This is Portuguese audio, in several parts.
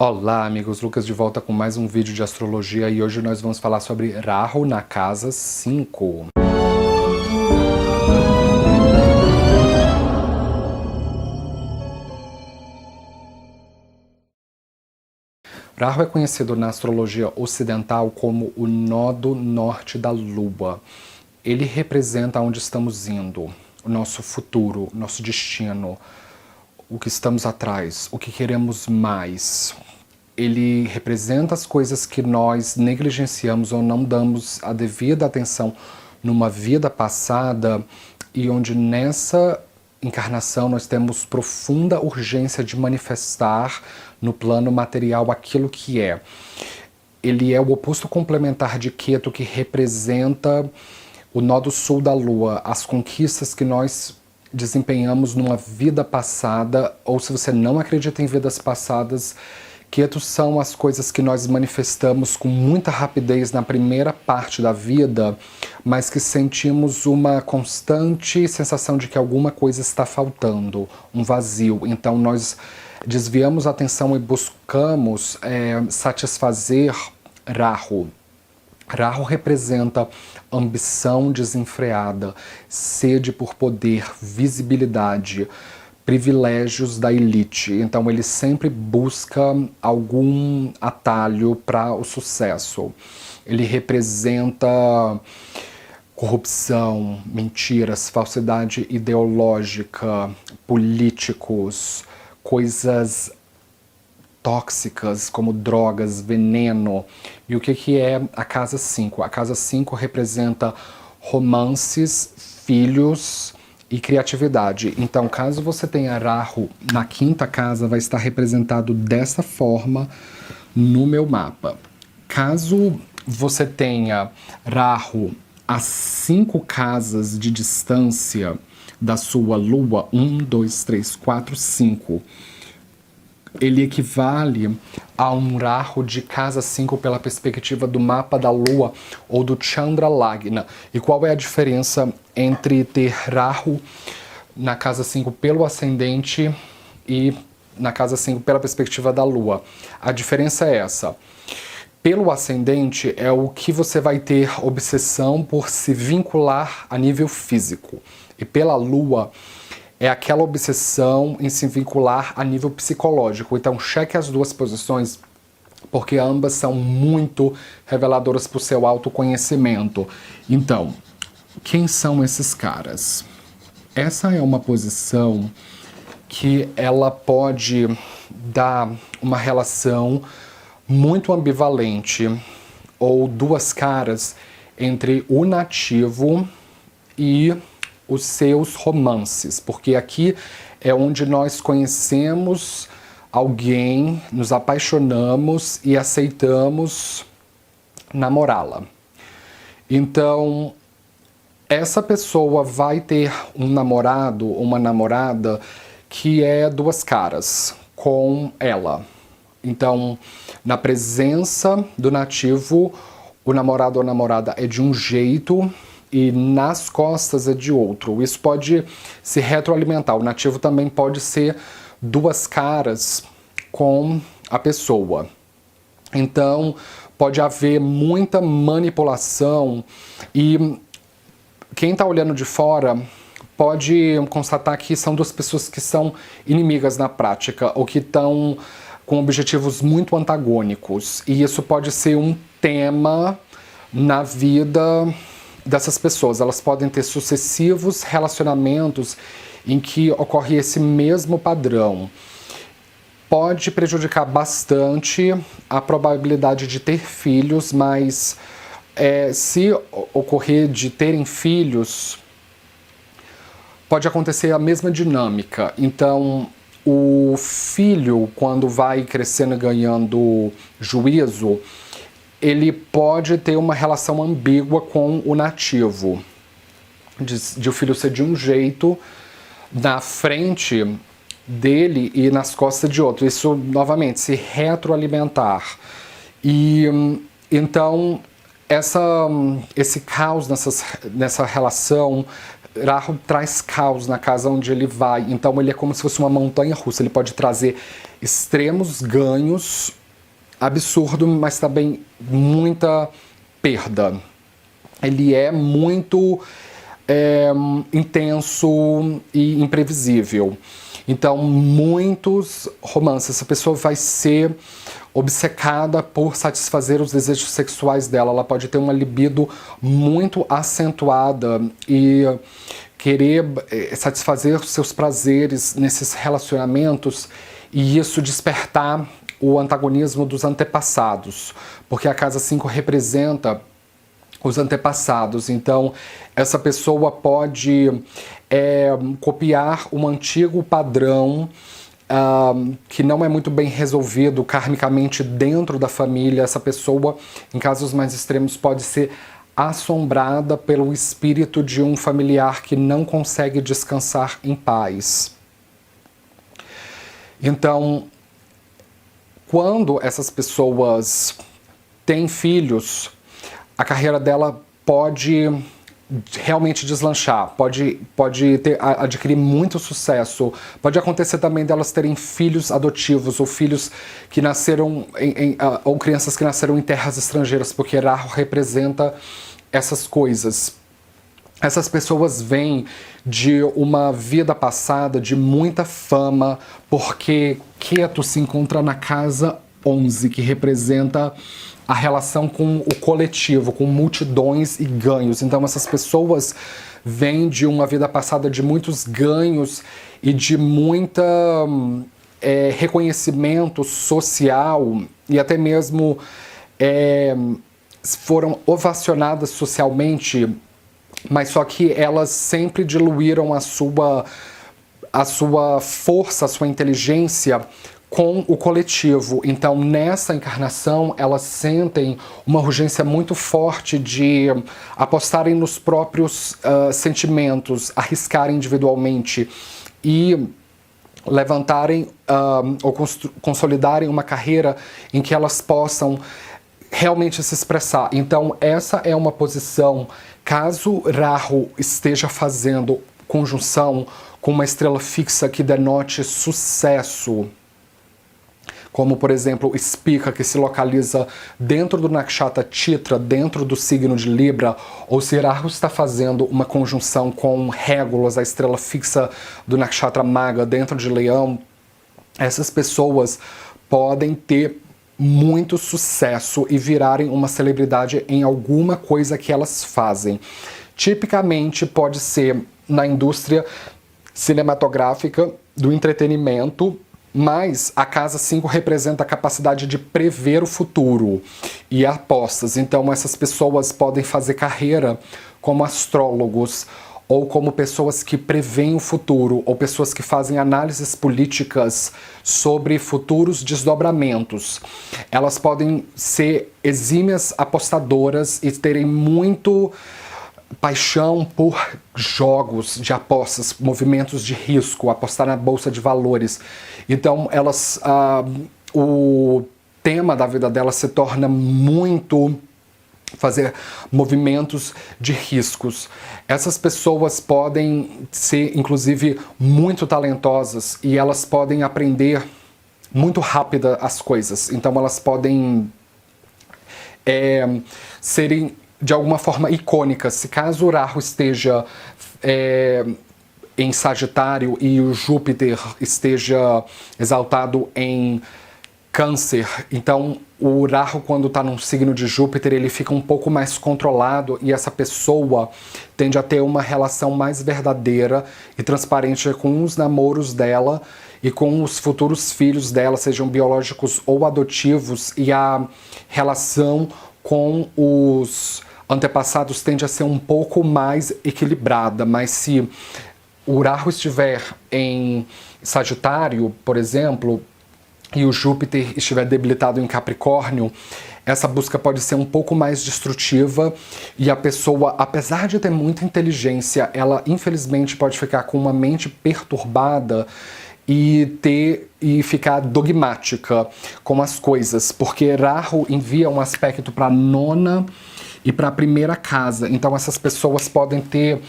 Olá amigos, Lucas de volta com mais um vídeo de astrologia e hoje nós vamos falar sobre Rahu na casa 5. Rahu é conhecido na astrologia ocidental como o nodo norte da Lua. Ele representa onde estamos indo, o nosso futuro, nosso destino, o que estamos atrás, o que queremos mais. Ele representa as coisas que nós negligenciamos ou não damos a devida atenção numa vida passada e onde nessa encarnação nós temos profunda urgência de manifestar no plano material aquilo que é. Ele é o oposto complementar de Ketu, que representa o nodo sul da Lua, as conquistas que nós desempenhamos numa vida passada, ou se você não acredita em vidas passadas, Ketu são as coisas que nós manifestamos com muita rapidez na primeira parte da vida, mas que sentimos uma constante sensação de que alguma coisa está faltando, um vazio. Então nós desviamos a atenção e buscamos satisfazer Rahu. Rahu representa ambição desenfreada, sede por poder, visibilidade, privilégios da elite. Então ele sempre busca algum atalho para o sucesso. Ele representa corrupção, mentiras, falsidade ideológica, políticos, coisas tóxicas como drogas, veneno. E o que é a casa 5? A casa 5 representa romances, filhos e criatividade. Então, caso você tenha Rahu na quinta casa, vai estar representado dessa forma no meu mapa. Caso você tenha Rahu a 5 casas de distância da sua lua, 1, 2, 3, 4, 5, ele equivale a um Rahu de casa 5 pela perspectiva do mapa da Lua ou do Chandra Lagna. E qual é a diferença entre ter Rahu na casa 5 pelo ascendente e na casa 5 pela perspectiva da Lua? A diferença é essa. Pelo ascendente é o que você vai ter obsessão por se vincular a nível físico. E pela Lua é aquela obsessão em se vincular a nível psicológico. Então cheque as duas posições, porque ambas são muito reveladoras para o seu autoconhecimento. Então, quem são esses caras? Essa é uma posição que ela pode dar uma relação muito ambivalente ou duas caras entre o nativo e os seus romances, porque aqui é onde nós conhecemos alguém, nos apaixonamos e aceitamos namorá-la. Então, essa pessoa vai ter um namorado ou uma namorada que é duas caras com ela. Então, na presença do nativo, o namorado ou a namorada é de um jeito e nas costas é de outro. Isso pode se retroalimentar. O nativo também pode ser duas caras com a pessoa. Então, pode haver muita manipulação e quem está olhando de fora pode constatar que são duas pessoas que são inimigas na prática ou que estão com objetivos muito antagônicos. E isso pode ser um tema na vida dessas pessoas. Elas podem ter sucessivos relacionamentos em que ocorre esse mesmo padrão. Pode prejudicar bastante a probabilidade de ter filhos, mas se ocorrer de terem filhos, pode acontecer a mesma dinâmica. Então, o filho, quando vai crescendo e ganhando juízo, ele pode ter uma relação ambígua com o nativo, de o filho ser de um jeito na frente dele e nas costas de outro. Isso, novamente, se retroalimentar. E então, esse caos nessa relação Rahu traz caos na casa onde ele vai, então ele é como se fosse uma montanha russa, ele pode trazer extremos ganhos, absurdo, mas também muita perda. Ele é muito intenso e imprevisível. Então, muitos romances, essa pessoa vai ser obcecada por satisfazer os desejos sexuais dela. Ela pode ter uma libido muito acentuada e querer satisfazer os seus prazeres nesses relacionamentos e isso despertar o antagonismo dos antepassados, porque a casa 5 representa os antepassados. Então, essa pessoa pode copiar um antigo padrão que não é muito bem resolvido karmicamente dentro da família. Essa pessoa, em casos mais extremos, pode ser assombrada pelo espírito de um familiar que não consegue descansar em paz. Então, quando essas pessoas têm filhos, a carreira dela pode realmente deslanchar, pode adquirir muito sucesso. Pode acontecer também delas terem filhos adotivos ou filhos que nasceram ou crianças que nasceram em terras estrangeiras, porque Rahu representa essas coisas. Essas pessoas vêm de uma vida passada de muita fama, porque Ketu se encontra na casa 11, que representa a relação com o coletivo, com multidões e ganhos. Então essas pessoas vêm de uma vida passada de muitos ganhos e de muita reconhecimento social e até mesmo foram ovacionadas socialmente, mas só que elas sempre diluíram a sua força, a sua inteligência com o coletivo. Então, nessa encarnação, elas sentem uma urgência muito forte de apostarem nos próprios sentimentos, arriscarem individualmente e levantarem ou consolidarem uma carreira em que elas possam realmente se expressar. Então, essa é uma posição, caso Rahu esteja fazendo conjunção com uma estrela fixa que denote sucesso, como, por exemplo, Spica, que se localiza dentro do Nakshatra Chitra, dentro do signo de Libra, ou se Rahu está fazendo uma conjunção com Régulas, a estrela fixa do Nakshatra Maga, dentro de Leão, essas pessoas podem ter muito sucesso e virarem uma celebridade em alguma coisa que elas fazem. Tipicamente pode ser na indústria cinematográfica, do entretenimento, mas a casa 5 representa a capacidade de prever o futuro e apostas. Então essas pessoas podem fazer carreira como astrólogos, ou como pessoas que preveem o futuro, ou pessoas que fazem análises políticas sobre futuros desdobramentos. Elas podem ser exímias apostadoras e terem muito paixão por jogos de apostas, movimentos de risco, apostar na bolsa de valores. Então, elas, o tema da vida delas se torna muito fazer movimentos de riscos. Essas pessoas podem ser, inclusive, muito talentosas e elas podem aprender muito rápido as coisas. Então, elas podem serem de alguma forma icônicas. Se caso o Rahu esteja em Sagitário e o Júpiter esteja exaltado em Câncer, então o Rahu, quando está num signo de Júpiter, ele fica um pouco mais controlado e essa pessoa tende a ter uma relação mais verdadeira e transparente com os namoros dela e com os futuros filhos dela, sejam biológicos ou adotivos, e a relação com os antepassados tende a ser um pouco mais equilibrada. Mas se o Rahu estiver em Sagitário, por exemplo, e o Júpiter estiver debilitado em Capricórnio, essa busca pode ser um pouco mais destrutiva e a pessoa, apesar de ter muita inteligência, ela infelizmente pode ficar com uma mente perturbada e ficar dogmática com as coisas, porque Rahu envia um aspecto para a nona e para a primeira casa. Então essas pessoas podem ter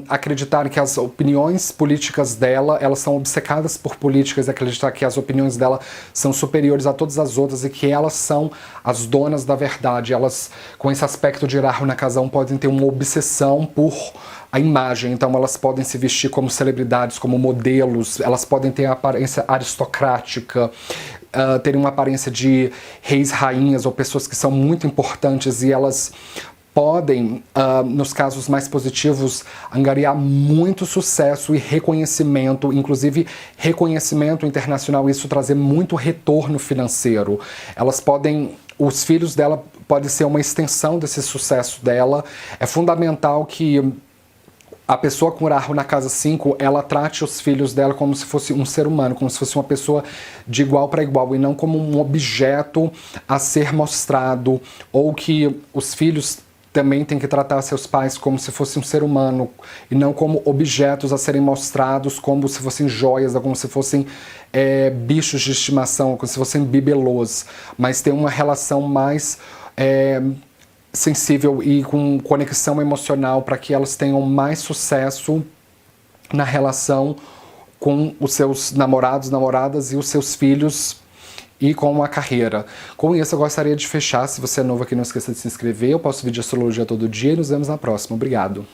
acreditar que as opiniões políticas dela, elas são obcecadas por políticas, e acreditar que as opiniões dela são superiores a todas as outras e que elas são as donas da verdade. Elas, com esse aspecto de Rahu na casa 1, podem ter uma obsessão por a imagem, então elas podem se vestir como celebridades, como modelos, elas podem ter a aparência aristocrática, terem uma aparência de reis, rainhas ou pessoas que são muito importantes, e elas podem, nos casos mais positivos, angariar muito sucesso e reconhecimento, inclusive reconhecimento internacional, isso trazer muito retorno financeiro. Elas podem, os filhos dela podem ser uma extensão desse sucesso dela. É fundamental que a pessoa com Rahu na casa 5, ela trate os filhos dela como se fosse um ser humano, como se fosse uma pessoa de igual para igual, e não como um objeto a ser mostrado, ou que os filhos também têm que tratar seus pais como se fosse um ser humano, e não como objetos a serem mostrados, como se fossem joias, ou como se fossem bichos de estimação, como se fossem bibelôs, mas ter uma relação mais sensível e com conexão emocional, para que elas tenham mais sucesso na relação com os seus namorados, namoradas e os seus filhos, e com a carreira. Com isso eu gostaria de fechar. Se você é novo aqui, não esqueça de se inscrever. Eu posto vídeo de astrologia todo dia e nos vemos na próxima. Obrigado.